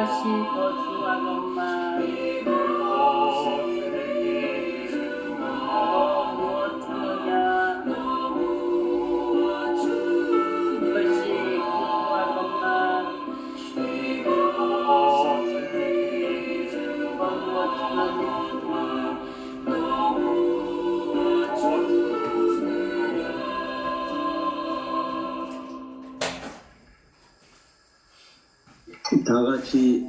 그것이 더 중요하건만 무엇 주느냐 그것이 기뻐하건만 다 같이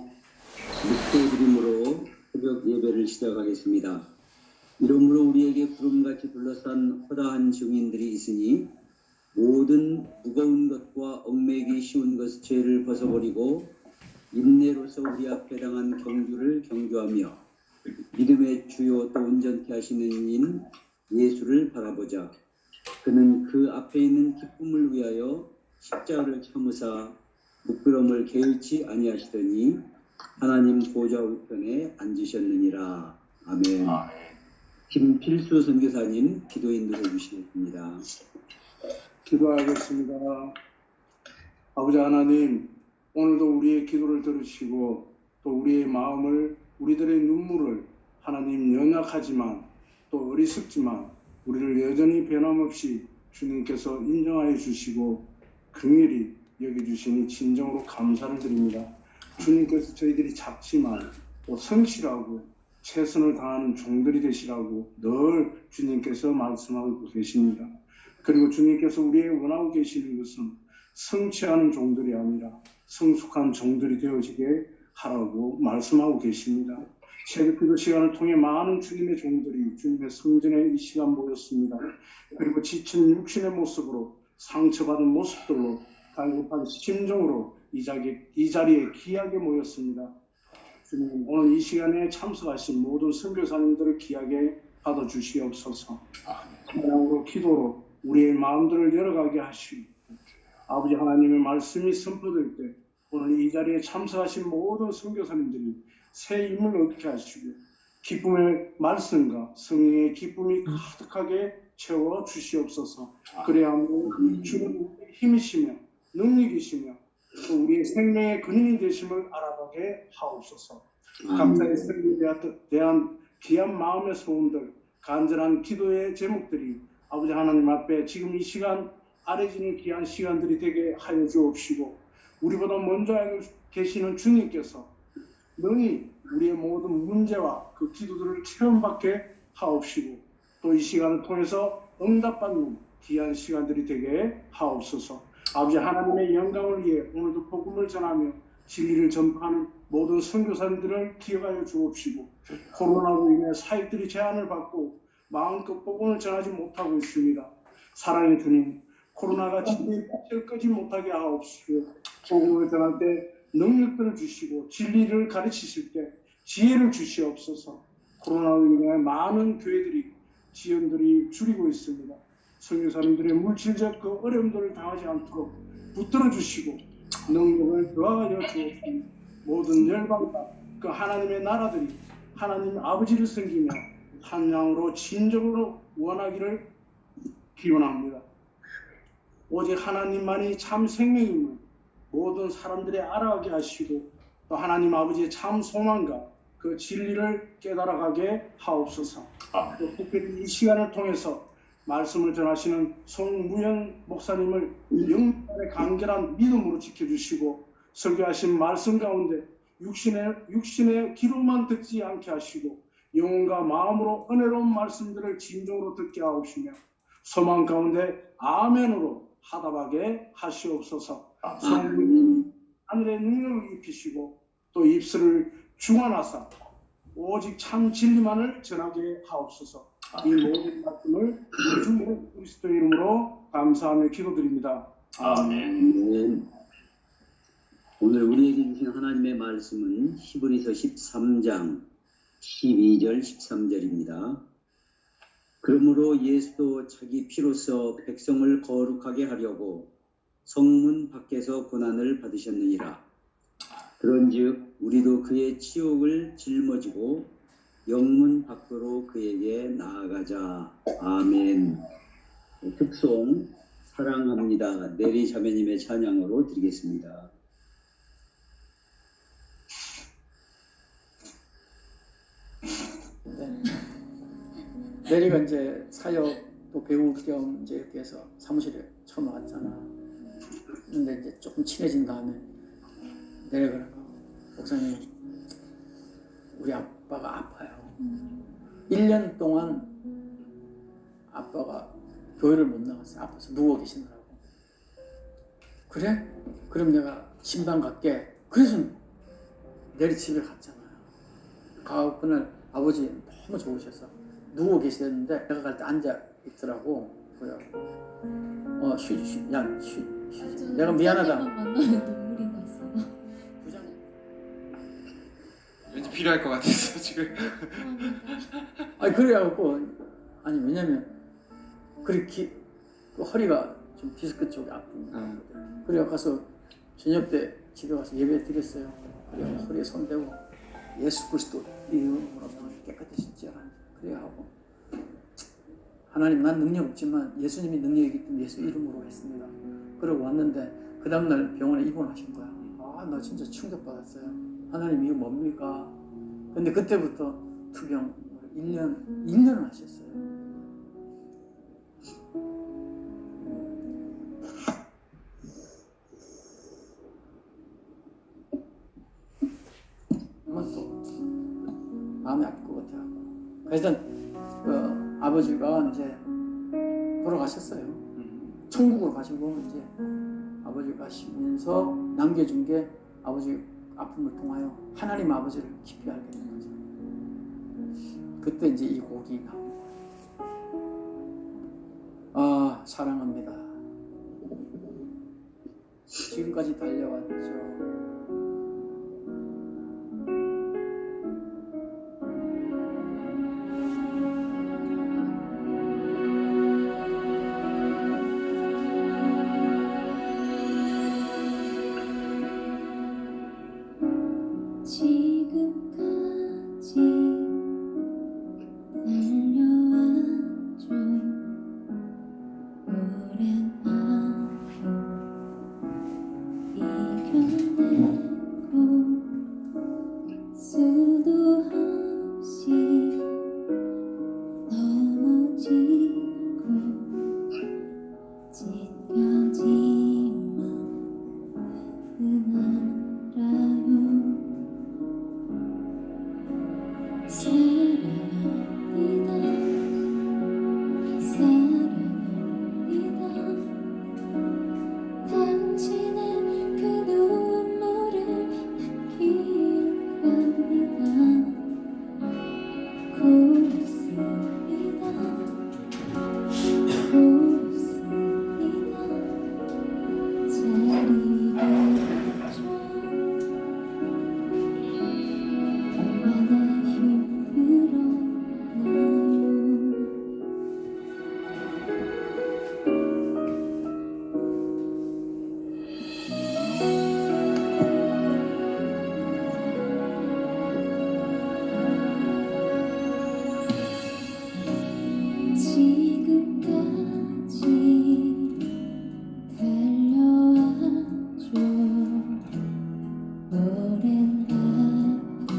묵도드림으로 새벽 예배를 시작하겠습니다. 이러므로 우리에게 구름같이 둘러싼 허다한 증인들이 있으니 모든 무거운 것과 얽매기 쉬운 것 죄를 벗어버리고 인내로서 우리 앞에 당한 경주를 경주하며 믿음의 주요 또 온전케 하시는 인 예수를 바라보자. 그는 그 앞에 있는 기쁨을 위하여 십자가를 참으사 부끄러움을 개의치 아니하시더니 하나님 보좌 우편에 앉으셨느니라. 아멘. 김필수 선교사님 기도 인도해 주시겠습니다. 기도하겠습니다. 아버지 하나님, 오늘도 우리의 기도를 들으시고 또 우리의 마음을, 우리들의 눈물을 하나님 연약하지만 또 어리석지만 우리를 여전히 변함없이 주님께서 인정하여 주시고 긍휼히 여겨주시니 진정으로 감사를 드립니다. 주님께서 저희들이 작지만 또 성실하고 최선을 다하는 종들이 되시라고 늘 주님께서 말씀하고 계십니다. 그리고 주님께서 우리의 원하고 계시는 것은 성취하는 종들이 아니라 성숙한 종들이 되어지게 하라고 말씀하고 계십니다. 새벽기도 시간을 통해 많은 주님의 종들이 주님의 성전에 이 시간 모였습니다. 그리고 지친 육신의 모습으로 상처받은 모습들로 갈급한 심정으로 이 자리에 귀하게 모였습니다. 주님, 오늘 이 시간에 참석하신 모든 선교사님들을 귀하게 받아주시옵소서. 찬양으로 기도로 우리의 마음들을 열어가게 하시고 아버지 하나님의 말씀이 선포될 때 오늘 이 자리에 참석하신 모든 선교사님들이 새 힘을 얻게 하시고 기쁨의 말씀과 성령의 기쁨이 가득하게 채워 주시옵소서. 그래야 주는 힘이시며 능력이시며 또 우리의 생명의 근원이 되심을 알아가게 하옵소서. 각자의 생명에 대한 귀한 마음의 소원들, 간절한 기도의 제목들이 아버지 하나님 앞에 지금 이 시간 아뢰지는 귀한 시간들이 되게 하여 주옵시고 우리보다 먼저 알고 계시는 주님께서 능히 우리의 모든 문제와 그 기도들을 체험받게 하옵시고 또 이 시간을 통해서 응답받는 귀한 시간들이 되게 하옵소서. 아버지 하나님의 영광을 위해 오늘도 복음을 전하며 진리를 전파하는 모든 선교사님들을 기억하여 주옵시고 코로나로 인해 사역들이 제한을 받고 마음껏 복음을 전하지 못하고 있습니다. 사랑의 주님, 코로나가 진리의 빛을 끄지 못하게 하옵시고 복음을 전할 때 능력들을 주시고 진리를 가르치실 때 지혜를 주시옵소서. 코로나로 인해 많은 교회들이 지연들이 줄이고 있습니다. 선교사님들의 물질적 그 어려움들을 당하지 않도록 붙들어 주시고 능력을 더하여 주옵시고 모든 열방과 그 하나님의 나라들이 하나님 아버지를 섬기며 한 양으로 진정으로 원하기를 기원합니다. 오직 하나님만이 참 생명임을 모든 사람들이 알아가게 하시고 또 하나님 아버지의 참 소망과 그 진리를 깨달아가게 하옵소서. 또 특별히 이 시간을 통해서 말씀을 전하시는 송무현 목사님을 영혼의 간결한 믿음으로 지켜주시고 설교하신 말씀 가운데 육신의 기록만 듣지 않게 하시고 영혼과 마음으로 은혜로운 말씀들을 진정으로 듣게 하옵시며 소망 가운데 아멘으로 하답하게 하시옵소서. 성령님 하늘의 능력을 입히시고 또 입술을 중환하사 오직 참 진리만을 전하게 하옵소서. 이 모든 말씀을 주 그리스도 이름으로 감사하며 기도드립니다. 아멘. 오늘 우리에게 주신 하나님의 말씀은 히브리서 13장 12절 13절입니다. 그러므로 예수도 자기 피로써 백성을 거룩하게 하려고 성문 밖에서 고난을 받으셨느니라. 그런즉 우리도 그의 치욕을 짊어지고 영문 밖으로 그에게 나아가자. 아멘. 특송 사랑합니다. 내리 자매님의 찬양으로 드리겠습니다. 대리가 이제 사역도 배울 겸 이제 이렇게 해서 사무실에 처음 왔잖아. 근데 이제 조금 친해진 다음에 내려가는 거. 목사님, 우리 아빠가 아파요. 1년 동안 아빠가 교회를 못 나갔어요. 아파서 누워 계시느라고. 그래? 그럼 내가 신방 갈게. 그래서 내리 집에 갔잖아요. 가고 그날 아버지 너무 좋으셔서 누워 계시는데 내가 갈 때 앉아 있더라고. 그래. 쉬. 내가 미안하다. 만나면 눈물이 났어. 부장님. 왠지 필요할 것 같아서 지금. 아니 그래갖고 아니 왜냐면 그렇게 허리가 좀 디스크 쪽이 아픈 거거든. 그래 가서 저녁 때 집에 가서 예배 드렸어요. 그래 허리에 손 대고 예수 그리스도 이름으로 깨끗해지지 않아. 그래 하고 하나님 난 능력 없지만 예수님이 능력이기 때문에 예수 이름으로 했습니다. 그러고 왔는데 그 다음날 병원에 입원하신 거야. 아, 나 진짜 충격받았어요. 하나님 이거 뭡니까? 근데 그때부터 투병을 1년을 하셨어요. 또 마음이 아플 것 같아요. 그래서 아버지가 이제 돌아가셨어요. 천국으로 가시고 이제 아버지 가시면서 남겨준 게 아버지 아픔을 통하여 하나님 아버지를 깊이 알게 된 거죠. 그때 이제 이 곡이 나옵니다. 아, 사랑합니다. 지금까지 달려왔죠. 지금까지 달려왔죠. 오랜 아픔 이겨내고 수도 없이 넘어지고 찢겨지만 은하라요. 사랑합니다. 당신의 그 눈물을 난 기억합니다. 고맙습니다. 잘 이겨냈죠. 얼마나 지금까지 달려왔죠. 오랜 아픔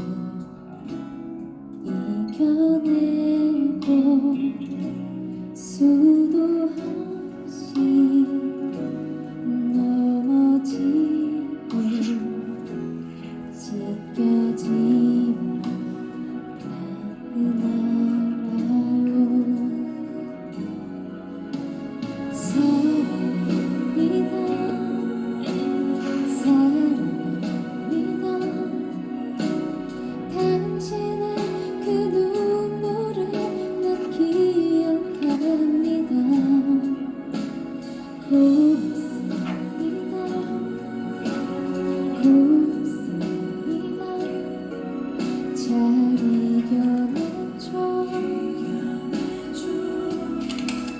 이겨내고 수도 없이 넘어지고 찢겨지만 은하라요. 사랑합니다. 당신의 그 눈물을 난 기억합니다. 고맙습니다. 잘 이겨냈죠.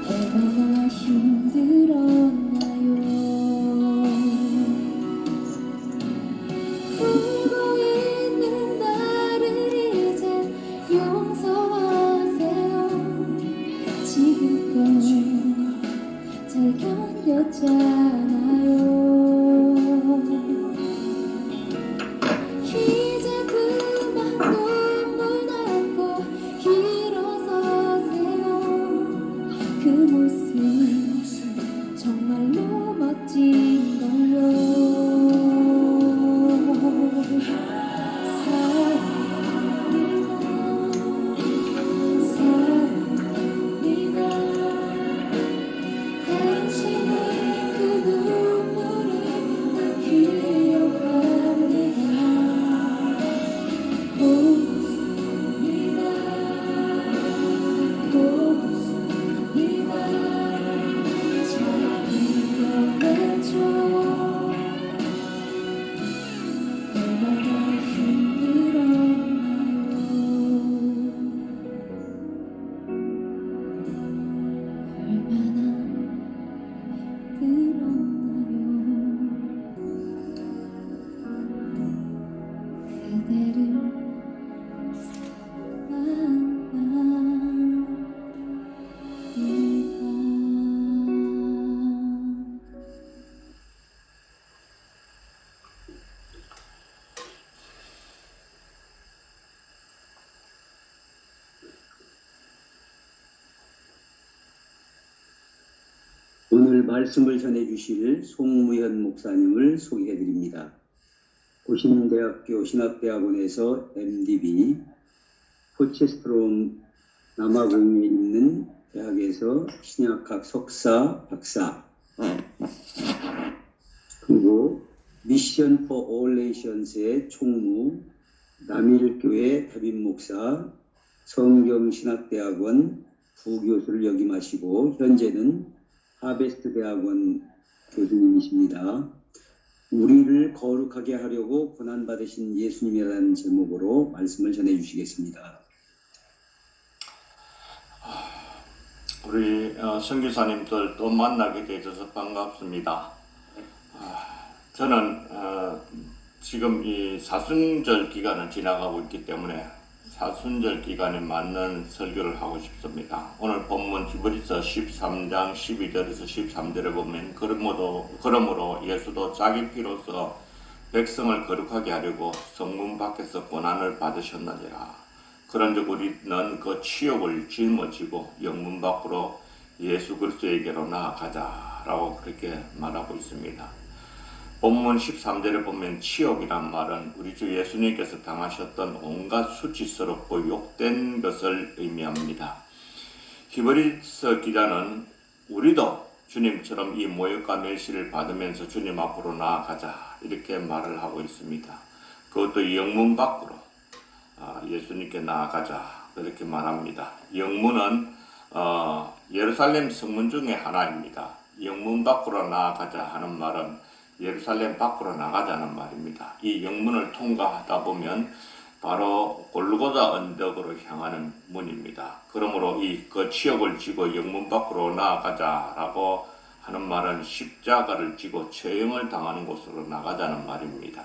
얼마나 힘들었나요. 울고 있는 나를 이제 용서하세요. 지금껏 잘 견뎠잖아요. 말씀을 전해주실 송무현 목사님을 소개해드립니다. 고신대학교 신학대학원에서 MDB, 포체스트롬 남아공에 있는 대학에서 신약학 석사, 박사, 그리고 미션 포 올레이션스의 총무, 남일교회 담임 목사, 성경신학대학원 부교수를 역임하시고 현재는 하베스트 대학원 교수님이십니다. 우리를 거룩하게 하려고 고난받으신 예수님이라는 제목으로 말씀을 전해주시겠습니다. 우리 선교사님들 또 만나게 되어서 반갑습니다. 저는 지금 이 사순절 기간을 지나가고 있기 때문에 사순절 기간에 맞는 설교를 하고 싶습니다. 오늘 본문 히브리서 13장 12절에서 13절에 보면 그러므로 예수도 자기 피로써 백성을 거룩하게 하려고 성문 밖에서 고난을 받으셨느니라. 그런즉 우리는 그 치욕을 짊어지고 영문 밖으로 예수 그리스도에게로 나아가자라고 그렇게 말하고 있습니다. 본문 13절에 보면 치욕이란 말은 우리 주 예수님께서 당하셨던 온갖 수치스럽고 욕된 것을 의미합니다. 히브리서 기자는 우리도 주님처럼 이 모욕과 멸시를 받으면서 주님 앞으로 나아가자 이렇게 말을 하고 있습니다. 그것도 영문 밖으로 예수님께 나아가자 그렇게 말합니다. 영문은 예루살렘 성문 중에 하나입니다. 영문 밖으로 나아가자 하는 말은 예루살렘 밖으로 나가자는 말입니다. 이 영문을 통과하다 보면 바로 골고다 언덕으로 향하는 문입니다. 그러므로 그 치욕을 지고 영문 밖으로 나아가자라고 하는 말은 십자가를 지고 처형을 당하는 곳으로 나가자는 말입니다.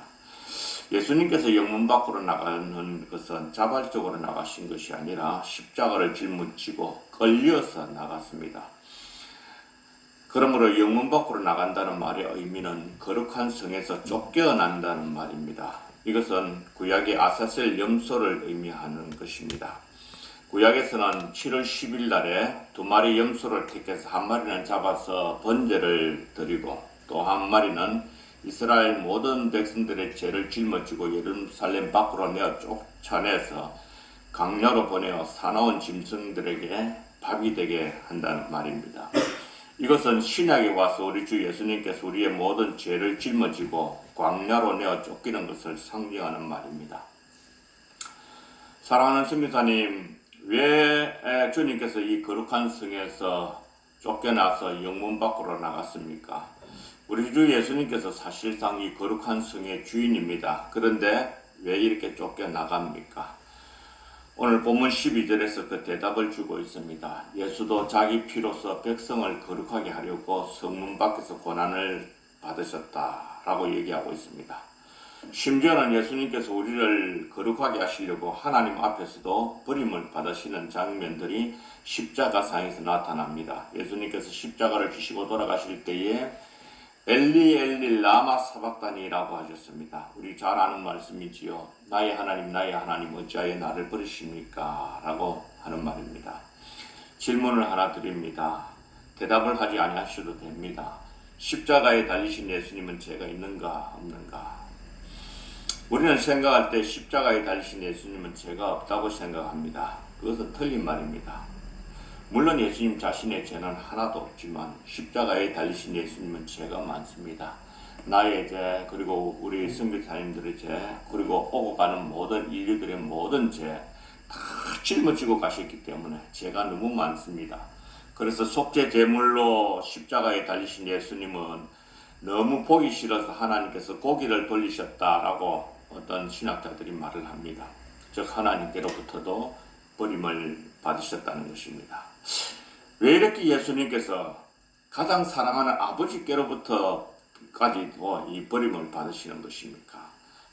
예수님께서 영문 밖으로 나가는 것은 자발적으로 나가신 것이 아니라 십자가를 짊어지고 끌려서 나갔습니다. 그러므로 영문 밖으로 나간다는 말의 의미는 거룩한 성에서 쫓겨난다는 말입니다. 이것은 구약의 아사셀 염소를 의미하는 것입니다. 구약에서는 7월 10일 날에 2마리 염소를 택해서 한 마리는 잡아서 번제를 드리고 또 한 마리는 이스라엘 모든 백성들의 죄를 짊어지고 예루살렘 밖으로 내어 쫓아내서 강야로 보내어 사나운 짐승들에게 밥이 되게 한다는 말입니다. 이것은 신약에 와서 우리 주 예수님께서 우리의 모든 죄를 짊어지고 광야로 내어 쫓기는 것을 상징하는 말입니다. 사랑하는 선교사님, 왜 주님께서 이 거룩한 성에서 쫓겨나서 영문 밖으로 나갔습니까? 우리 주 예수님께서 사실상 이 거룩한 성의 주인입니다. 그런데 왜 이렇게 쫓겨나갑니까? 오늘 본문 12절에서 그 대답을 주고 있습니다. 예수도 자기 피로써 백성을 거룩하게 하려고 성문 밖에서 고난을 받으셨다라고 얘기하고 있습니다. 심지어는 예수님께서 우리를 거룩하게 하시려고 하나님 앞에서도 버림을 받으시는 장면들이 십자가상에서 나타납니다. 예수님께서 십자가를 지시고 돌아가실 때에 엘리 엘리 라마 사박다니라고 하셨습니다. 우리 잘 아는 말씀이지요. 나의 하나님 어찌하여 나를 버리십니까? 라고 하는 말입니다. 질문을 하나 드립니다. 대답을 하지 아니하셔도 됩니다. 십자가에 달리신 예수님은 죄가 있는가 없는가? 우리는 생각할 때 십자가에 달리신 예수님은 죄가 없다고 생각합니다. 그것은 틀린 말입니다. 물론 예수님 자신의 죄는 하나도 없지만 십자가에 달리신 예수님은 죄가 많습니다. 나의 죄, 그리고 우리 선교사님들의 죄, 그리고 오고 가는 모든 인류들의 모든 죄 다 짊어지고 가셨기 때문에 죄가 너무 많습니다. 그래서 속죄 제물로 십자가에 달리신 예수님은 너무 보기 싫어서 하나님께서 고기를 돌리셨다라고 어떤 신학자들이 말을 합니다. 즉 하나님께로부터도 버림을 받으셨다는 것입니다. 왜 이렇게 예수님께서 가장 사랑하는 아버지께로부터까지도 이 버림을 받으시는 것입니까?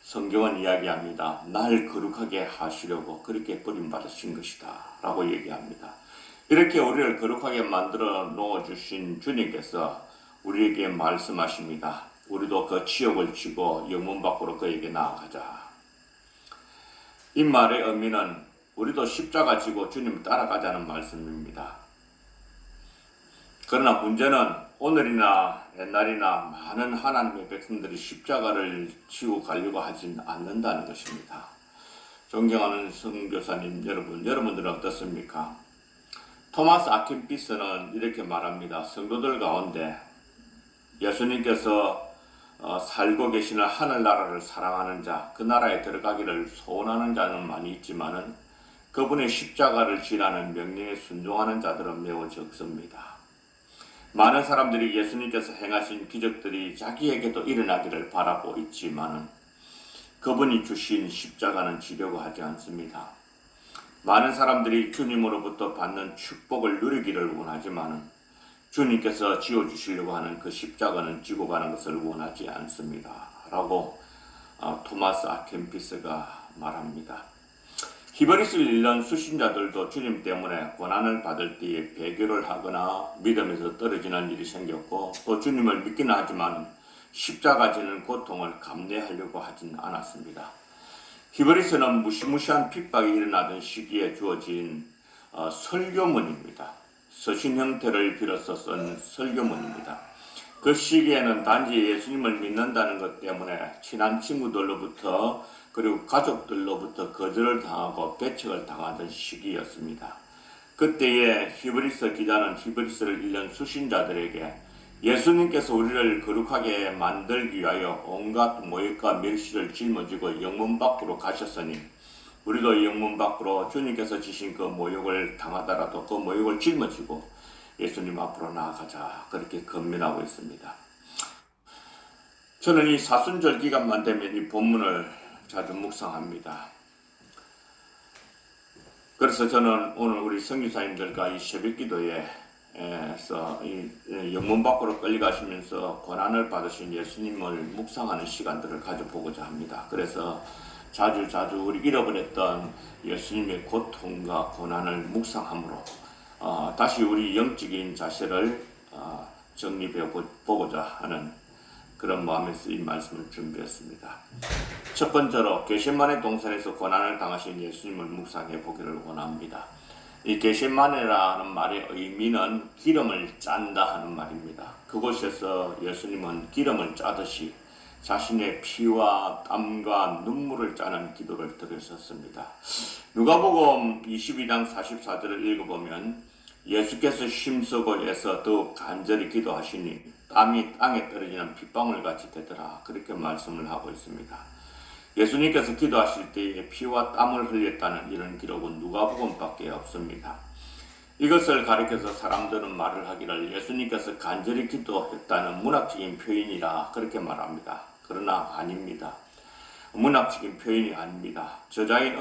성경은 이야기합니다. 날 거룩하게 하시려고 그렇게 버림받으신 것이다 라고 얘기합니다. 이렇게 우리를 거룩하게 만들어 놓아주신 주님께서 우리에게 말씀하십니다. 우리도 그 치욕을 지고 영문 밖으로 그에게 나아가자. 이 말의 의미는 우리도 십자가 지고 주님을 따라가자는 말씀입니다. 그러나 문제는 오늘이나 옛날이나 많은 하나님의 백성들이 십자가를 지고 가려고 하진 않는다는 것입니다. 존경하는 선교사님 여러분, 여러분들은 어떻습니까? 토마스 아킨피스는 이렇게 말합니다. 성도들 가운데 예수님께서 살고 계시는 하늘나라를 사랑하는 자, 그 나라에 들어가기를 소원하는 자는 많이 있지만은 그분의 십자가를 지라는 명령에 순종하는 자들은 매우 적습니다. 많은 사람들이 예수님께서 행하신 기적들이 자기에게도 일어나기를 바라고 있지만은 그분이 주신 십자가는 지려고 하지 않습니다. 많은 사람들이 주님으로부터 받는 축복을 누리기를 원하지만은 주님께서 지어주시려고 하는 그 십자가는 지고 가는 것을 원하지 않습니다. 라고 토마스 아켄피스가 말합니다. 히브리스를 읽는 수신자들도 주님 때문에 고난을 받을 때에 배교를 하거나 믿음에서 떨어지는 일이 생겼고 또 주님을 믿기는 하지만 십자가 지는 고통을 감내하려고 하진 않았습니다. 히브리스는 무시무시한 핍박이 일어나던 시기에 주어진 설교문입니다. 서신 형태를 빌어서 쓴 설교문입니다. 그 시기에는 단지 예수님을 믿는다는 것 때문에 친한 친구들로부터 그리고 가족들로부터 거절을 당하고 배척을 당하던 시기였습니다. 그때에 히브리서 기자는 히브리서를 읽는 수신자들에게 예수님께서 우리를 거룩하게 만들기 위하여 온갖 모욕과 멸시를 짊어지고 영문 밖으로 가셨으니 우리도 영문 밖으로 주님께서 지신 그 모욕을 당하더라도 그 모욕을 짊어지고 예수님 앞으로 나아가자, 그렇게 권면하고 있습니다. 저는 이 사순절 기간만 되면 이 본문을 자주 묵상합니다. 그래서 저는 오늘 우리 선교사님들과 이 새벽기도에서 이 영문 밖으로 끌려가시면서 고난을 받으신 예수님을 묵상하는 시간들을 가져보고자 합니다. 그래서 자주 우리 잃어버렸던 예수님의 고통과 고난을 묵상함으로 다시 우리 영적인 자세를 정립해 보고자 하는 그런 마음에서 이 말씀을 준비했습니다. 첫 번째로 겟세마네 동산에서 고난을 당하신 예수님을 묵상해 보기를 원합니다. 이 겟세마네라는 말의 의미는 기름을 짠다 하는 말입니다. 그곳에서 예수님은 기름을 짜듯이 자신의 피와 땀과 눈물을 짜는 기도를 드렸었습니다. 누가복음 22장 44절을 읽어보면 예수께서 힘쓰고 애써 더욱 간절히 기도하시니 땀이 땅에 떨어지는 빗방울 같이 되더라, 그렇게 말씀을 하고 있습니다. 예수님께서 기도하실 때에 피와 땀을 흘렸다는 이런 기록은 누가복음밖에 없습니다. 이것을 가리켜서 사람들은 말을 하기를 예수님께서 간절히 기도했다는 문학적인 표현이라 그렇게 말합니다. 그러나 아닙니다. 문학적인 표현이 아닙니다. 저자인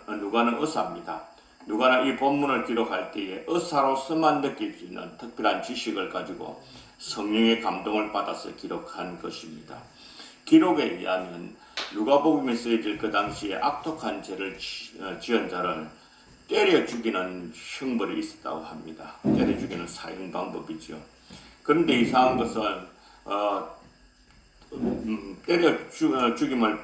누가는 의사입니다. 누가는 이 본문을 기록할 때에 의사로서만 느낄 수 있는 특별한 지식을 가지고 성령의 감동을 받아서 기록한 것입니다. 기록에 의하면 누가복음에 쓰여질 그 당시에 악독한 죄를 지은 자를 때려 죽이는 형벌이 있었다고 합니다. 때려 죽이는 사형 방법이죠. 그런데 이상한 것은 때려 죽임을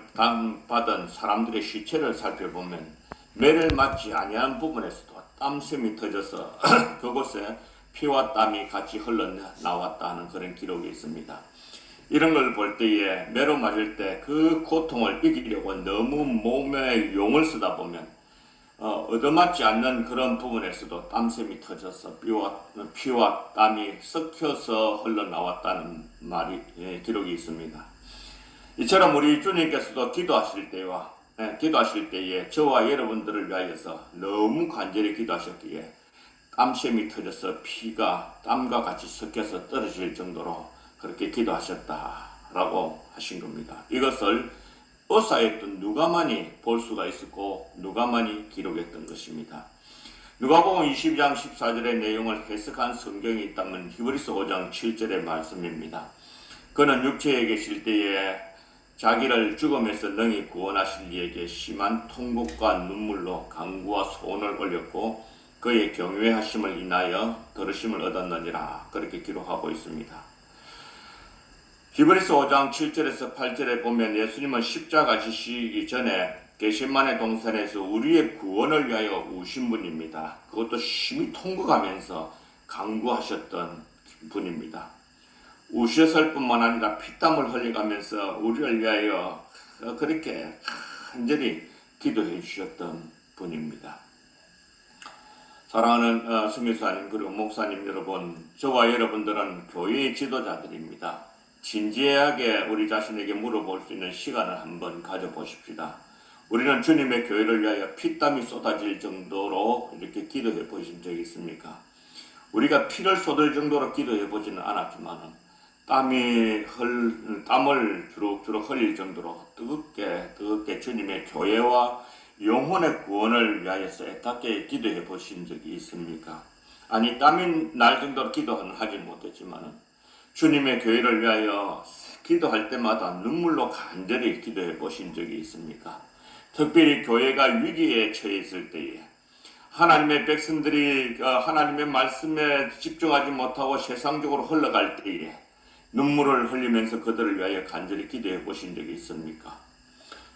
받은 사람들의 시체를 살펴보면 매를 맞지 아니한 부분에서도 땀샘이 터져서 그곳에 피와 땀이 같이 흘러나왔다는 그런 기록이 있습니다. 이런 걸 볼 때에 매로 맞을 때 그 고통을 이기려고 너무 몸에 용을 쓰다 보면 얻어맞지 않는 그런 부분에서도 땀샘이 터져서 피와 땀이 섞여서 흘러나왔다는 기록이 있습니다. 이처럼 우리 주님께서도 기도하실 때에 저와 여러분들을 위하여서 너무 간절히 기도하셨기에 땀샘이 터져서 피가 땀과 같이 섞여서 떨어질 정도로 그렇게 기도하셨다라고 하신 겁니다. 이것을 의사였던 누가만이 볼 수가 있었고 누가만이 기록했던 것입니다. 누가복음 22장 14절의 내용을 해석한 성경이 있다면 히브리서 5장 7절의 말씀입니다. 그는 육체에 계실 때에 자기를 죽음에서 능히 구원하실 이에게 심한 통곡과 눈물로 간구와 소원을 올렸고 그의 경외하심을 인하여 들으심을 얻었느니라, 그렇게 기록하고 있습니다. 히브리서 5장 7절에서 8절에 보면 예수님은 십자가 지시기 전에 겟세마네 동산에서 우리의 구원을 위하여 우신 분입니다. 그것도 심히 통곡하면서 간구하셨던 분입니다. 우셨을 뿐만 아니라 피땀을 흘려가면서 우리를 위하여 그렇게 간절히 기도해 주셨던 분입니다. 사랑하는 수미사님 그리고 목사님 여러분, 저와 여러분들은 교회의 지도자들입니다. 진지하게 우리 자신에게 물어볼 수 있는 시간을 한번 가져보십시다. 우리는 주님의 교회를 위하여 피땀이 쏟아질 정도로 이렇게 기도해 보신 적이 있습니까? 우리가 피를 쏟을 정도로 기도해 보지는 않았지만 땀을 주룩주룩 흘릴 정도로 뜨겁게 주님의 교회와 영혼의 구원을 위하여서 애타게 기도해 보신 적이 있습니까? 아니, 땀이 날 정도로 기도는 하지 못했지만 주님의 교회를 위하여 기도할 때마다 눈물로 간절히 기도해 보신 적이 있습니까? 특별히 교회가 위기에 처해 있을 때에 하나님의 백성들이 하나님의 말씀에 집중하지 못하고 세상적으로 흘러갈 때에 눈물을 흘리면서 그들을 위하여 간절히 기도해 보신 적이 있습니까?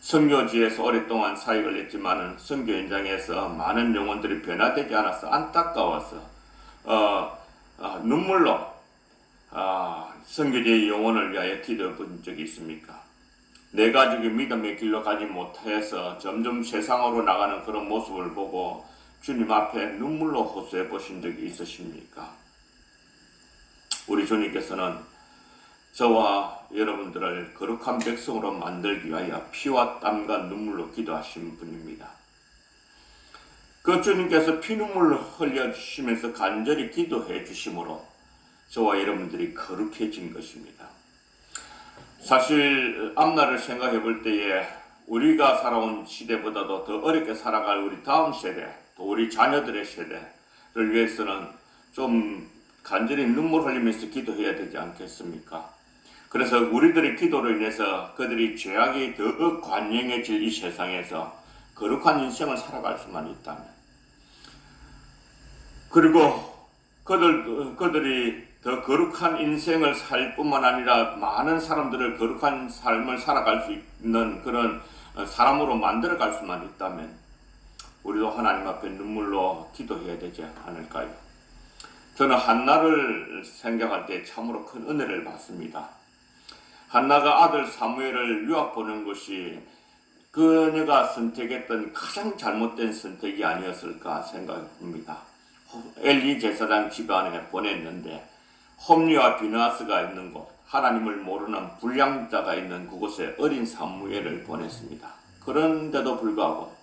선교지에서 오랫동안 사역을 했지만 선교 현장에서 많은 영혼들이 변화되지 않아서 안타까워서 눈물로 선교지의 영혼을 위하여 기도해 본 적이 있습니까? 내 가족이 믿음의 길로 가지 못해서 점점 세상으로 나가는 그런 모습을 보고 주님 앞에 눈물로 호소해 보신 적이 있으십니까? 우리 주님께서는 저와 여러분들을 거룩한 백성으로 만들기 위하여 피와 땀과 눈물로 기도하신 분입니다. 그 주님께서 피눈물을 흘려주시면서 간절히 기도해 주심으로 저와 여러분들이 거룩해진 것입니다. 사실 앞날을 생각해 볼 때에 우리가 살아온 시대보다도 더 어렵게 살아갈 우리 다음 세대, 또 우리 자녀들의 세대를 위해서는 좀 간절히 눈물 흘리면서 기도해야 되지 않겠습니까? 그래서 우리들의 기도로 인해서 그들이 죄악이 더 관영해질 이 세상에서 거룩한 인생을 살아갈 수만 있다면, 그리고 그들이 더 거룩한 인생을 살 뿐만 아니라 많은 사람들을 거룩한 삶을 살아갈 수 있는 그런 사람으로 만들어갈 수만 있다면 우리도 하나님 앞에 눈물로 기도해야 되지 않을까요? 저는 한나를 생각할 때 참으로 큰 은혜를 받습니다. 한나가 아들 사무엘을 유학 보낸 것이 그녀가 선택했던 가장 잘못된 선택이 아니었을까 생각합니다. 엘리 제사장 집안에 보냈는데 홈리와 비느하스가 있는 곳, 하나님을 모르는 불량자가 있는 그곳에 어린 사무엘을 보냈습니다. 그런데도 불구하고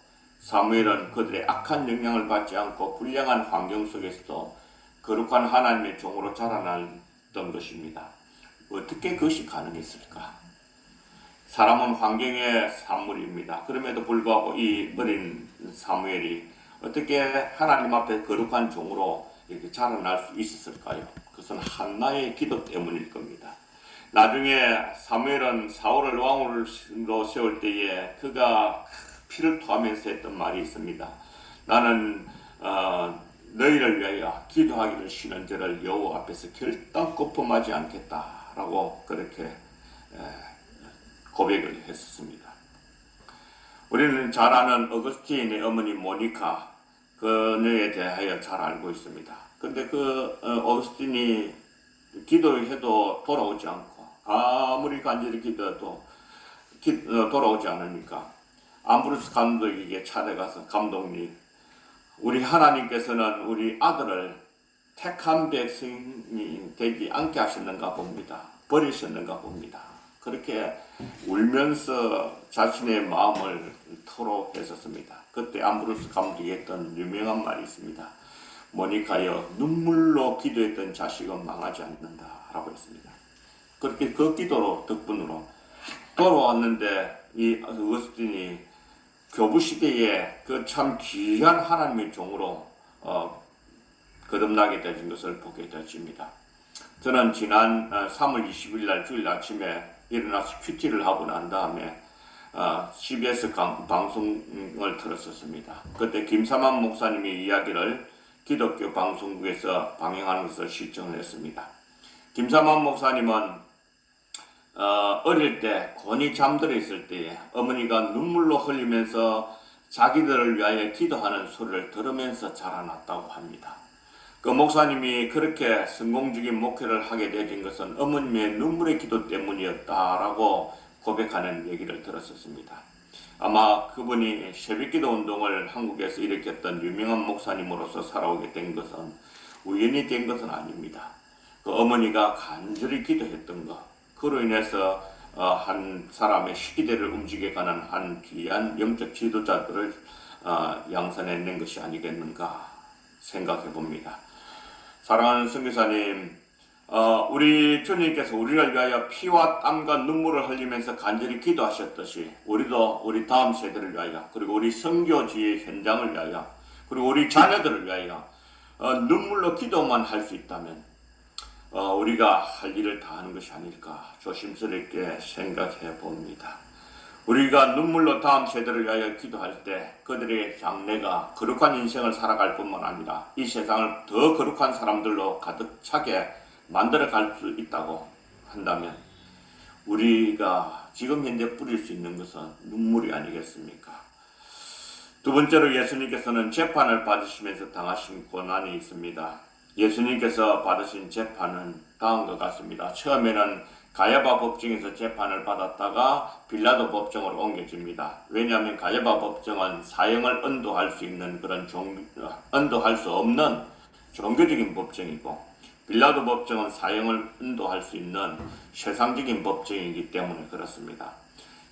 사무엘은 그들의 악한 영향을 받지 않고 불량한 환경 속에서도 거룩한 하나님의 종으로 자라났던 것입니다. 어떻게 그것이 가능했을까? 사람은 환경의 산물입니다. 그럼에도 불구하고 이 어린 사무엘이 어떻게 하나님 앞에 거룩한 종으로 이렇게 자라날 수 있었을까요? 그것은 한나의 기도 때문일 겁니다. 나중에 사무엘은 사울을 왕으로 세울 때에 그가 피를 토하면서 했던 말이 있습니다. 나는 너희를 위하여 기도하기를 쉬는 저를 여호와 앞에서 결단코 범하지 않겠다라고 그렇게 고백을 했었습니다. 우리는 잘 아는 어거스틴의 어머니 모니카, 그녀에 대하여 잘 알고 있습니다. 근데 그 어거스틴이 기도해도 돌아오지 않고 아무리 간절히 기도해도 돌아오지 않으니까 암브로스 감독에게 찾아가서 감독님, 우리 하나님께서는 우리 아들을 택한 백성이 되지 않게 하셨는가 봅니다. 버리셨는가 봅니다. 그렇게 울면서 자신의 마음을 토로했었습니다. 그때 암브로스 감독이 했던 유명한 말이 있습니다. 모니카여, 눈물로 기도했던 자식은 망하지 않는다라고 했습니다. 그렇게 그 기도로 덕분으로 돌아왔는데 이 어거스틴이 교부 시대에 그 참 귀한 하나님의 종으로 거듭나게 되신 것을 보게 되었습니다. 저는 지난 3월 20일 날 주일 아침에 일어나서 큐티를 하고 난 다음에 CBS 방송을 들었었습니다. 그때 김사만 목사님의 이야기를 기독교 방송국에서 방영하는 것을 시청을 했습니다. 김사만 목사님은 어릴 때 곤히 잠들어 있을 때에 어머니가 눈물로 흘리면서 자기들을 위하여 기도하는 소리를 들으면서 자라났다고 합니다. 그 목사님이 그렇게 성공적인 목회를 하게 되진 것은 어머님의 눈물의 기도 때문이었다라고 고백하는 얘기를 들었었습니다. 아마 그분이 새벽기도 운동을 한국에서 일으켰던 유명한 목사님으로서 살아오게 된 것은 우연히 된 것은 아닙니다. 그 어머니가 간절히 기도했던 것, 그로 인해서 한 사람의 시기대를 움직여가는 한 귀한 영적 지도자들을 양산해낸 것이 아니겠는가 생각해 봅니다. 사랑하는 선교사님, 우리 주님께서 우리를 위하여 피와 땀과 눈물을 흘리면서 간절히 기도하셨듯이 우리도 우리 다음 세대를 위하여, 그리고 우리 선교지의 현장을 위하여, 그리고 우리 자녀들을 위하여 눈물로 기도만 할 수 있다면 우리가 할 일을 다 하는 것이 아닐까 조심스럽게 생각해 봅니다. 우리가 눈물로 다음 세대를 위하여 기도할 때 그들의 장래가 거룩한 인생을 살아갈 뿐만 아니라 이 세상을 더 거룩한 사람들로 가득 차게 만들어 갈 수 있다고 한다면 우리가 지금 현재 뿌릴 수 있는 것은 눈물이 아니겠습니까? 두 번째로 예수님께서는 재판을 받으시면서 당하신 고난이 있습니다. 예수님께서 받으신 재판은 다음과 같습니다. 처음에는 가야바 법정에서 재판을 받았다가 빌라도 법정으로 옮겨집니다. 왜냐하면 가야바 법정은 사형을 언도할 수 있는 언도할 수 없는 종교적인 법정이고, 빌라도 법정은 사형을 언도할 수 있는 세상적인 법정이기 때문에 그렇습니다.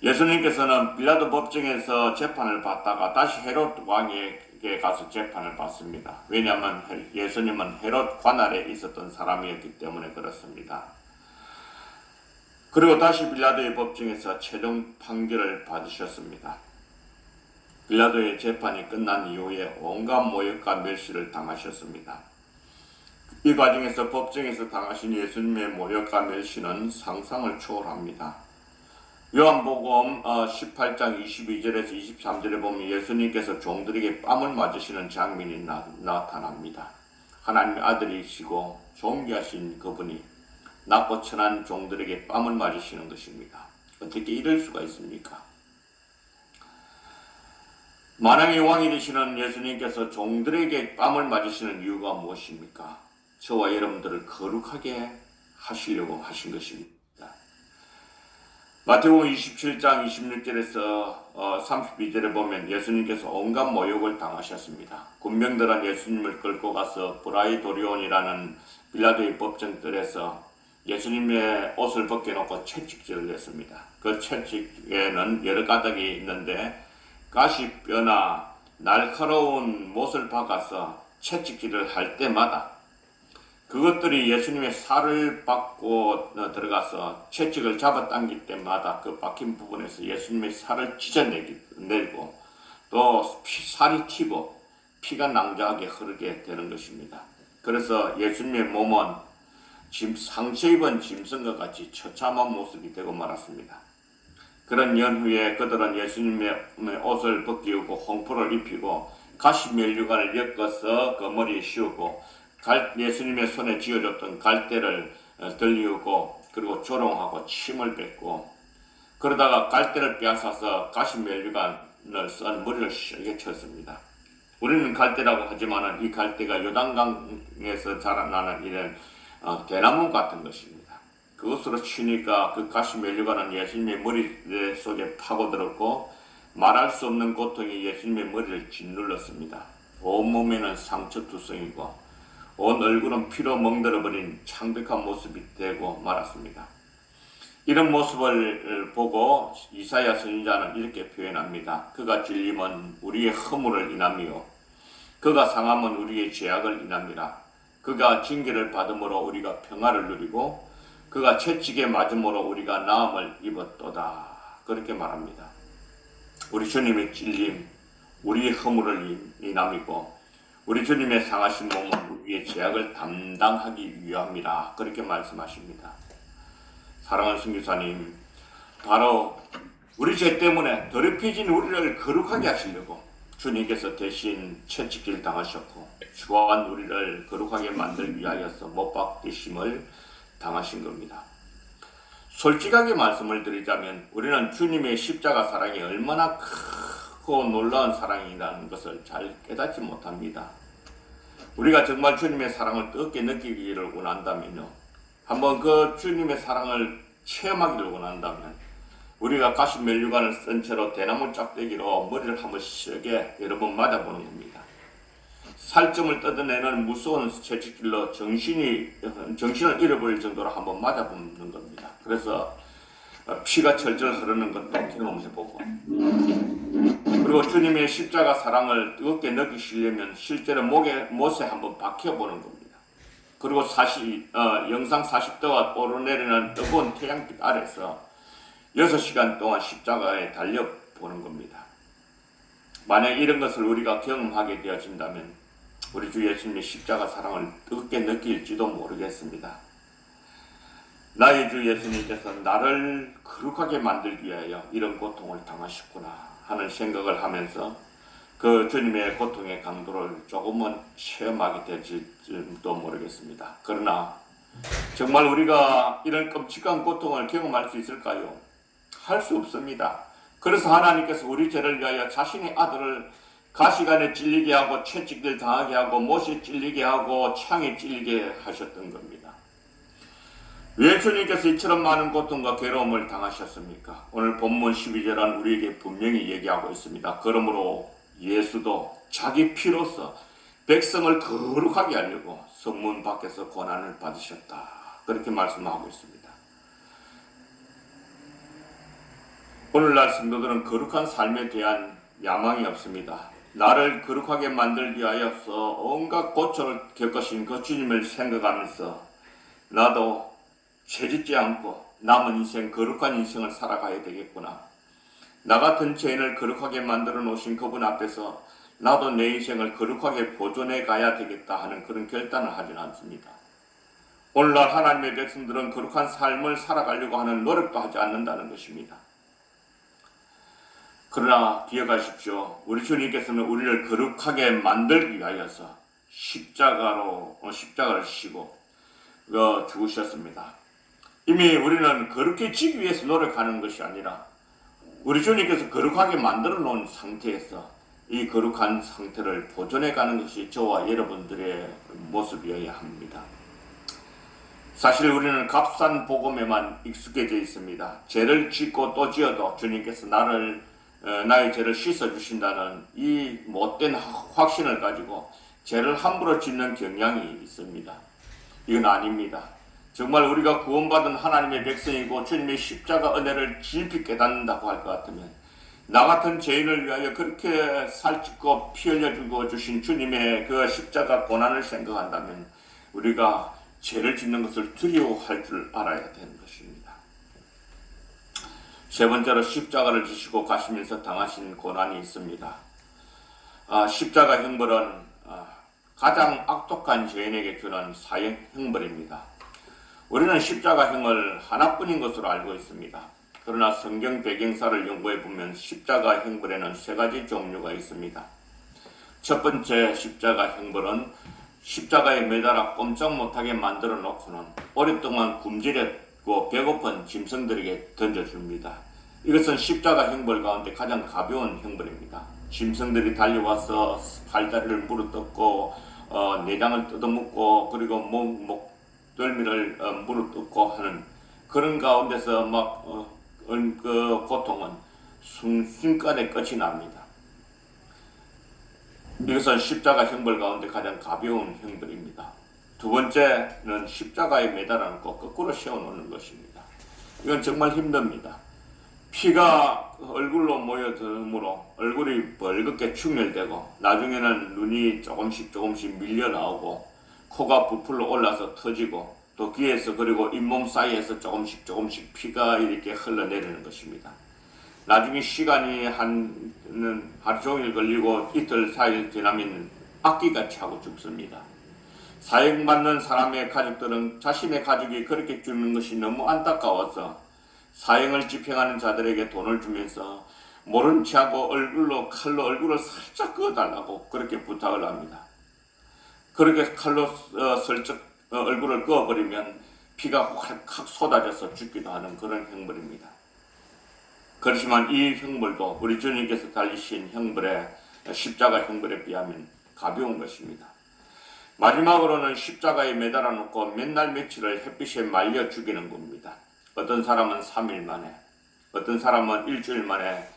예수님께서는 빌라도 법정에서 재판을 받다가 다시 헤롯 왕에게 가서 재판을 받습니다. 왜냐하면 예수님은 헤롯 관할에 있었던 사람이었기 때문에 그렇습니다. 그리고 다시 빌라도의 법정에서 최종 판결을 받으셨습니다. 빌라도의 재판이 끝난 이후에 온갖 모욕과 멸시를 당하셨습니다. 이 과정에서 법정에서 당하신 예수님의 모욕과 멸시는 상상을 초월합니다. 요한복음 18장 22절에서 23절에 보면 예수님께서 종들에게 뺨을 맞으시는 장면이 나타납니다. 하나님의 아들이시고 존귀하신 그분이 낮고 천한 종들에게 뺨을 맞으시는 것입니다. 어떻게 이럴 수가 있습니까? 만왕의 왕이 되시는 예수님께서 종들에게 뺨을 맞으시는 이유가 무엇입니까? 저와 여러분들을 거룩하게 하시려고 하신 것입니다. 마태복음 27장 26절에서 32절에 보면 예수님께서 온갖 모욕을 당하셨습니다. 군병들은 예수님을 끌고 가서 브라이도리온이라는 빌라도의 법정들에서 예수님의 옷을 벗겨놓고 채찍질을 했습니다. 그 채찍에는 여러 가닥이 있는데 가시뼈나 날카로운 못을 박아서 채찍질을 할 때마다 그것들이 예수님의 살을 받고 들어가서 채찍을 잡아당길 때마다 그 박힌 부분에서 예수님의 살을 찢어내고 또 살이 튀고 피가 낭자하게 흐르게 되는 것입니다. 그래서 예수님의 몸은 상처 입은 짐승과 같이 처참한 모습이 되고 말았습니다. 그런 연후에 그들은 예수님의 옷을 벗기우고 홍포를 입히고 가시면류관을 엮어서 그 머리에 씌우고 예수님의 손에 쥐어줬던 갈대를 들리우고 그리고 조롱하고 침을 뱉고 그러다가 갈대를 빼앗아서 가시면류관을 쓴 머리를 세게 쳤습니다. 우리는 갈대라고 하지만 이 갈대가 요단강에서 자라나는 이런 대나무 같은 것입니다. 그것으로 치니까 그 가시면류관은 예수님의 머리 속에 파고들었고 말할 수 없는 고통이 예수님의 머리를 짓눌렀습니다. 온몸에는 상처투성이고 온 얼굴은 피로 멍들어버린 창백한 모습이 되고 말았습니다. 이런 모습을 보고 이사야 선지자는 이렇게 표현합니다. 그가 찔림은 우리의 허물을 인하며 그가 상함은 우리의 죄악을 인함이라. 그가 징계를 받음으로 우리가 평화를 누리고 그가 채찍에 맞음으로 우리가 나음을 입었도다. 그렇게 말합니다. 우리 주님의 찔림, 우리의 허물을 인함이고 우리 주님의 상하신 몸은 우리의 죄악을 담당하기 위함이라. 그렇게 말씀하십니다. 사랑하는 선교사님, 바로 우리 죄 때문에 더럽혀진 우리를 거룩하게 하시려고 주님께서 대신 채찍질 당하셨고 추한 우리를 거룩하게 만들기 위하여서 못 박히심을 당하신 겁니다. 솔직하게 말씀을 드리자면 우리는 주님의 십자가 사랑이 얼마나 크고 놀라운 사랑이라는 것을 잘 깨닫지 못합니다. 우리가 정말 주님의 사랑을 뜨겁게 느끼기를 원한다면요, 한번 그 주님의 사랑을 체험하기를 원한다면 우리가 가시 면류관을 쓴 채로 대나무 짝대기로 머리를 한번 세게 여러 번 맞아보는 겁니다. 살점을 뜯어내는 무서운 채찍질로 정신을 잃어버릴 정도로 한번 맞아보는 겁니다. 그래서 피가 철철 흐르는 것도 경험해보고, 그리고 주님의 십자가 사랑을 뜨겁게 느끼시려면 실제로 못에 한번 박혀보는 겁니다. 그리고 영상 40도가 오르내리는 뜨거운 태양빛 아래서 6시간 동안 십자가에 달려보는 겁니다. 만약 이런 것을 우리가 경험하게 되어진다면 우리 주 예수님의 십자가 사랑을 뜨겁게 느낄지도 모르겠습니다. 나의 주 예수님께서 나를 거룩하게 만들기 위하여 이런 고통을 당하셨구나 하는 생각을 하면서 그 주님의 고통의 강도를 조금은 체험하게 될지도 모르겠습니다. 그러나 정말 우리가 이런 끔찍한 고통을 경험할 수 있을까요? 할 수 없습니다. 그래서 하나님께서 우리 죄를 위하여 자신의 아들을 가시관에 찔리게 하고 채찍질 당하게 하고 못에 찔리게 하고 창에 찔리게 하셨던 겁니다. 왜 주님께서 이처럼 많은 고통과 괴로움을 당하셨습니까? 오늘 본문 12절은 우리에게 분명히 얘기하고 있습니다. 그러므로 예수도 자기 피로서 백성을 거룩하게 하려고 성문 밖에서 고난을 받으셨다. 그렇게 말씀하고 있습니다. 오늘날 성도들은 거룩한 삶에 대한 야망이 없습니다. 나를 거룩하게 만들기 위하여서 온갖 고초를 겪으신 그 주님을 생각하면서 나도 죄짓지 않고 남은 인생, 거룩한 인생을 살아가야 되겠구나. 나 같은 죄인을 거룩하게 만들어 놓으신 그분 앞에서 나도 내 인생을 거룩하게 보존해 가야 되겠다 하는 그런 결단을 하지는 않습니다. 오늘날 하나님의 백성들은 거룩한 삶을 살아가려고 하는 노력도 하지 않는다는 것입니다. 그러나 기억하십시오. 우리 주님께서는 우리를 거룩하게 만들기 위하여서 십자가를 지고 죽으셨습니다. 이미 우리는 거룩해지기 위해서 노력하는 것이 아니라 우리 주님께서 거룩하게 만들어 놓은 상태에서 이 거룩한 상태를 보존해 가는 것이 저와 여러분들의 모습이어야 합니다. 사실 우리는 값싼 복음에만 익숙해져 있습니다. 죄를 짓고 또 지어도 주님께서 나의 죄를 씻어주신다는 이 못된 확신을 가지고 죄를 함부로 짓는 경향이 있습니다. 이건 아닙니다. 정말 우리가 구원받은 하나님의 백성이고 주님의 십자가 은혜를 깊이 깨닫는다고 할 것 같으면 나 같은 죄인을 위하여 그렇게 살찌고 피 흘려주고 주신 주님의 그 십자가 고난을 생각한다면 우리가 죄를 짓는 것을 두려워할 줄 알아야 되는 것입니다. 세 번째로 십자가를 지시고 가시면서 당하신 고난이 있습니다. 십자가 형벌은 가장 악독한 죄인에게 주는 사형 형벌입니다. 우리는 십자가형을 하나뿐인 것으로 알고 있습니다. 그러나 성경 배경사를 연구해 보면 십자가 형벌에는 세 가지 종류가 있습니다. 첫 번째 십자가 형벌은 십자가에 매달아 꼼짝 못하게 만들어 놓고는 오랫동안 굶주렸고 배고픈 짐승들에게 던져줍니다. 이것은 십자가 형벌 가운데 가장 가벼운 형벌입니다. 짐승들이 달려와서 팔다리를 물어뜯고 내장을 뜯어먹고 그리고 목덜미를 물어뜯고 하는 그런 가운데서 그 고통은 순식간에 끝이 납니다. 이것은 십자가 형벌 가운데 가장 가벼운 형벌입니다. 두 번째는 십자가에 매달아 놓고 거꾸로 세워놓는 것입니다. 이건 정말 힘듭니다. 피가 얼굴로 모여들므로 얼굴이 벌겋게 충혈되고 나중에는 눈이 조금씩 밀려 나오고 코가 부풀러 올라서 터지고 또 귀에서 그리고 잇몸 사이에서 조금씩 피가 이렇게 흘러내리는 것입니다. 나중에 시간이 하루 종일 걸리고 이틀 4일 지나면 악기같이 하고 죽습니다. 사형받는 사람의 가족들은 자신의 가족이 그렇게 죽는 것이 너무 안타까워서 사형을 집행하는 자들에게 돈을 주면서 모른 체하고 칼로 얼굴을 살짝 그어달라고 그렇게 부탁을 합니다. 그렇게 칼로 슬쩍 얼굴을 그어버리면 피가 확 쏟아져서 죽기도 하는 그런 형벌입니다. 그렇지만 이 형벌도 우리 주님께서 달리신 형벌의 십자가 형벌에 비하면 가벼운 것입니다. 마지막으로는 십자가에 매달아 놓고 맨날 며칠을 햇빛에 말려 죽이는 겁니다. 어떤 사람은 3일 만에, 어떤 사람은 일주일 만에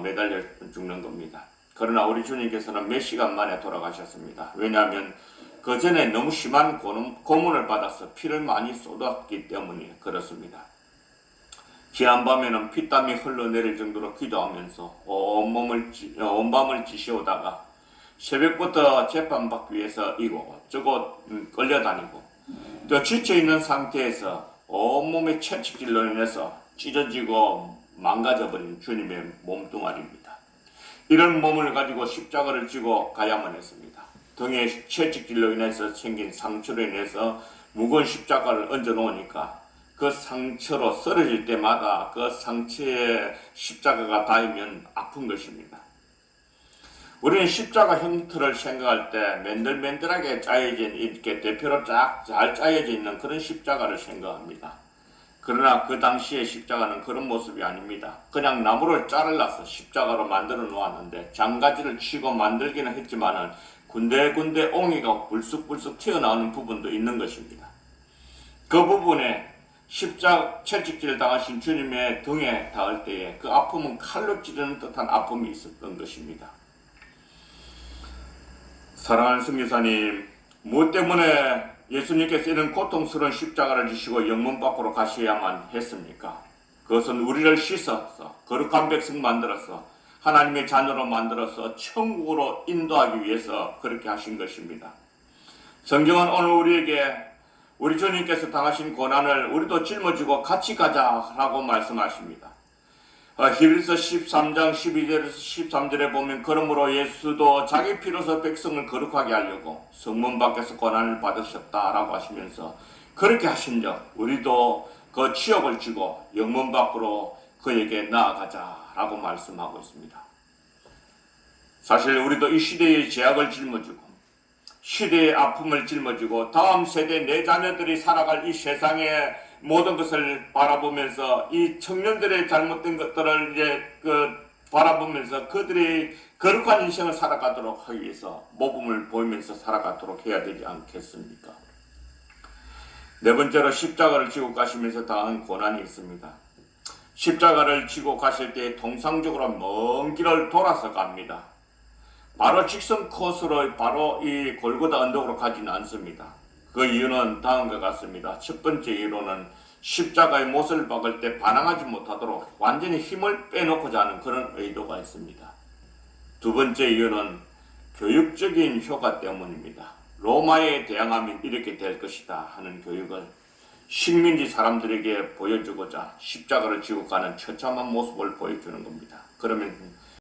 매달려 죽는 겁니다. 그러나 우리 주님께서는 몇 시간 만에 돌아가셨습니다. 왜냐하면 그 전에 너무 심한 고문을 받아서 피를 많이 쏟았기 때문에 그렇습니다. 기한 밤에는 피땀이 흘러내릴 정도로 기도하면서 온 밤을 지새우다가 새벽부터 재판받기 위해서 이곳저곳 끌려다니고 또 지쳐있는 상태에서 온몸의 채찍질로 인해서 찢어지고 망가져버린 주님의 몸뚱아리입니다. 이런 몸을 가지고 십자가를 지고 가야만 했습니다. 등에 채찍질로 인해서 생긴 상처로 인해서 무거운 십자가를 얹어 놓으니까 그 상처로 쓰러질 때마다 그 상처에 십자가가 닿으면 아픈 것입니다. 우리는 십자가 형태를 생각할 때 맨들맨들하게 짜여진 이렇게 대표로 잘 짜여져 있는 그런 십자가를 생각합니다. 그러나 그 당시의 십자가는 그런 모습이 아닙니다. 그냥 나무를 잘라서 십자가로 만들어 놓았는데 장가지를 치고 만들기는 했지만은 군데군데 옹이가 불쑥불쑥 튀어나오는 부분도 있는 것입니다. 그 부분에 채찍질 당하신 주님의 등에 닿을 때에 그 아픔은 칼로 찌르는 듯한 아픔이 있었던 것입니다. 사랑하는 성교사님, 무엇 때문에 예수님께서 이런 고통스러운 십자가를 지시고 영문 밖으로 가셔야만 했습니까? 그것은 우리를 씻어서 거룩한 백성 만들어서 하나님의 자녀로 만들어서 천국으로 인도하기 위해서 그렇게 하신 것입니다. 성경은 오늘 우리에게 우리 주님께서 당하신 고난을 우리도 짊어지고 같이 가자라고 말씀하십니다. 히브리서 13장 12절에서 13절에 보면 그러므로 예수도 자기 피로서 백성을 거룩하게 하려고 성문 밖에서 고난을 받으셨다라고 하시면서 그렇게 하신 적 우리도 그 치욕을 지고 영문 밖으로 그에게 나아가자라고 말씀하고 있습니다. 사실 우리도 이 시대의 제약을 짊어지고 시대의 아픔을 짊어지고 다음 세대 내 자녀들이 살아갈 이 세상의 모든 것을 바라보면서 이 청년들의 잘못된 것들을 바라보면서 그들이 거룩한 인생을 살아가도록 하기 위해서 모범을 보이면서 살아가도록 해야 되지 않겠습니까? 네 번째로 십자가를 지고 가시면서 당한 고난이 있습니다. 십자가를 지고 가실 때 통상적으로 먼 길을 돌아서 갑니다. 바로 직선 코스로 바로 이 골고다 언덕으로 가지는 않습니다. 그 이유는 다음과 같습니다. 첫 번째 이유로는 십자가의 못을 박을 때 반항하지 못하도록 완전히 힘을 빼놓고자 하는 그런 의도가 있습니다. 두 번째 이유는 교육적인 효과 때문입니다. 로마에 대항하면 이렇게 될 것이다 하는 교육을 식민지 사람들에게 보여주고자 십자가를 지고 가는 처참한 모습을 보여주는 겁니다. 그러면